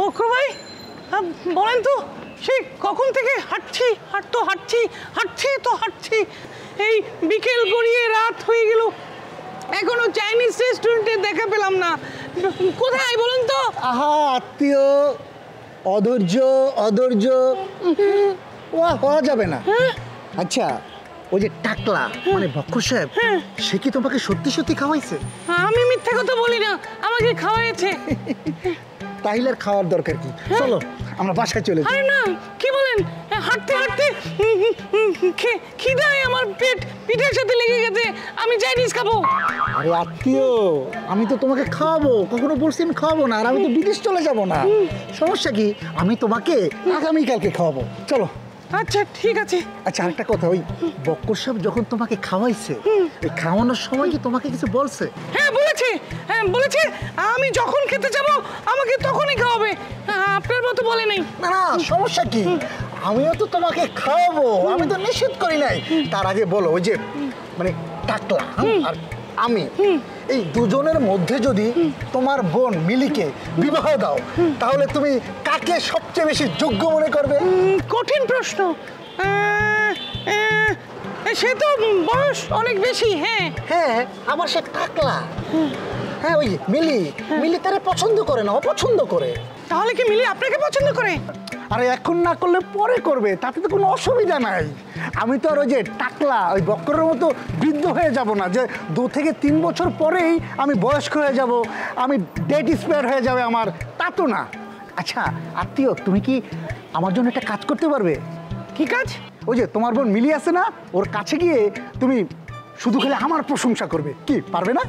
বকর ভাই বলেন তো সেই কখন থেকে হাঁটছি এই বিকেল গড়িয়ে রাত হয়ে গেল এখনো চাইনিজ রেস্টুরেন্টে দেখা পেলাম না কোথায় বলুন তো আহা আত্মীয় অধৈর্য হওয়া যাবে না আচ্ছা ওই যে টাকলা মানে বক্কর সাহেব সে কি তোমাকে সত্যি সত্যি খাওয়াইছে আমি মিথ্যা কথা বলি না আমাকে খাওয়াইছে তাইলে আর খাওয়ার দরকার কি চলো আমরা বাসায় চলে যাই আরে না কি বলেন হাঁটতে খিদায় আমার পিঠের সাথে লেগে গেছে আমি চাইনিজ খাবো আরে আত্মীয় আমি তো তোমাকে খাওয়াবো কখনো বলছি আমি খাওয়াবো না আর আমি তো বিদেশ চলে যাব না সমস্যা কি আমি তোমাকে আগামীকালকে খাওয়াবো চলো আচ্ছা ঠিক আছে আচ্ছা আরেকটা কথা ওই বক্কর সাহেব যখন তোমাকে খাওয়াইছে ওই খাওয়ানোর সময় কি তোমাকে কিছু বলছে হ্যাঁ বলেছে আমি যখন খেতে যাব আমাকে তখনই খাওয়াবে আপনার মতো বলে নাই না না সমস্যা কি আমিও তো তোমাকে খাওয়াবো আমি তো নিষেধ করি নাই তার আগে বলো ওই যে মানে টাকলা আর আমি এই দুজনের মধ্যে যদি তোমার বোন মিলিকে বিবাহ দাও তাহলে তুমি কাকে সবচেয়ে বেশি যোগ্য মনে করবে কঠিন প্রশ্ন সে তো বয়স অনেক বেশি হ্যাঁ আবার সে টাকলা হ্যাঁ ওই মিলি তারে পছন্দ করে না অপছন্দ করে তাহলে কি মিলি আপনাকে পছন্দ করে আরে এখন না করলে পরে করবে তাতে তো কোনো অসুবিধা নাই আমি তো আর ওই যে টাকলা ওই বক্করের মতো বৃদ্ধ হয়ে যাব না যে 2 থেকে 3 বছর পরেই আমি বয়স্ক হয়ে যাব আমি ডেট এক্সপায়ার হয়ে যাবে আমার তা তো না আচ্ছা আত্মীয় তুমি কি আমার জন্য একটা কাজ করতে পারবে কি কাজ ওই যে তোমার বোন মিলি আছে না ওর কাছে গিয়ে তুমি শুধু খালি আমার প্রশংসা করবে কি পারবে না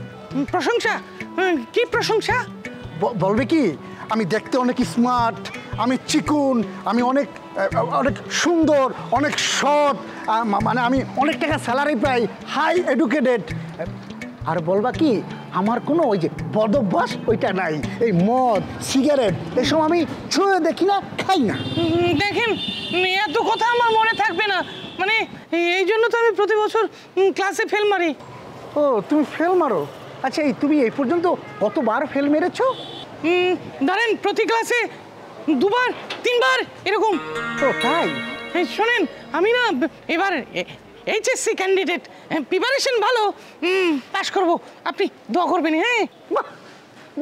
প্রশংসা কি প্রশংসা বলবে কি আমি দেখতে অনেক স্মার্ট আমি চিকুন আমি অনেক অনেক সুন্দর অনেক সৎ মানে আমি অনেক টাকা স্যালারি পাই হাই এডুকেটেড আর বলবা কি আমার কোনো ওই যে বদভ্যাস ওইটা নাই এই মদ সিগারেট এসব আমি ছুঁয়ে দেখি না খাই না দেখেন এত কথা আমার মনে থাকবে না মানে এই জন্য তো আমি প্রতি বছর ক্লাসে ফেল মারি ও তুমি ফেল মারো আচ্ছা এই তুমি এই পর্যন্ত কতবার ফেল মেরেছো ধরেন প্রতি ক্লাসে 2 বার 3 বার এরকম ও তাই শোনেন আমি না এবার এইচএসসি ক্যান্ডিডেট প্রিপারেশন ভালো পাস করব আপনি দোয়া করবেন হ্যাঁ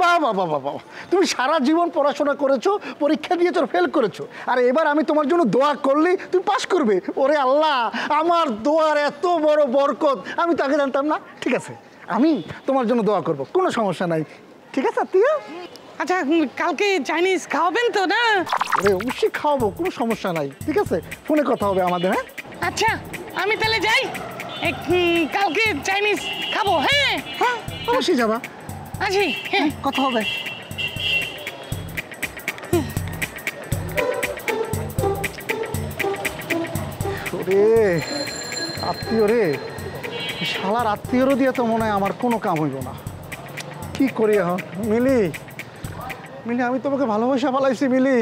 বাহ বাহ বাহ বাহ তুমি সারা জীবন পড়াশোনা করেছো পরীক্ষা দিয়েছো ফেল করেছো আর এবার আমি তোমার জন্য দোয়া করলেই তুমি পাস করবে ওরে আল্লাহ আমার দোয়ার এত বড় বরকত আমি তাকে জানতাম না ঠিক আছে আমি তোমার জন্য দোয়া করব কোনো সমস্যা নাই ঠিক আছে আত্মীয় আচ্ছা কালকে চাইনিজ খাওয়াবেন তো না অবশ্যই খাওয়াবো কোনো সমস্যা নাই ঠিক আছে ফোনে কথা হবে আমাদের হ্যাঁ আচ্ছা আমি তাহলে যাই কালকে চাইনিজ খাবো হ্যাঁ হ্যাঁ অবশ্যই যাবা আছি হ্যাঁ কথা হবে রে আত্মীয় রে শালার আত্মীয়রও দিয়ে তো মনে হয় আমার কোনো কাম হইব না কি করি এখন মিলি আমি তোমাকে ভালোবাসা পালাইছি মিলি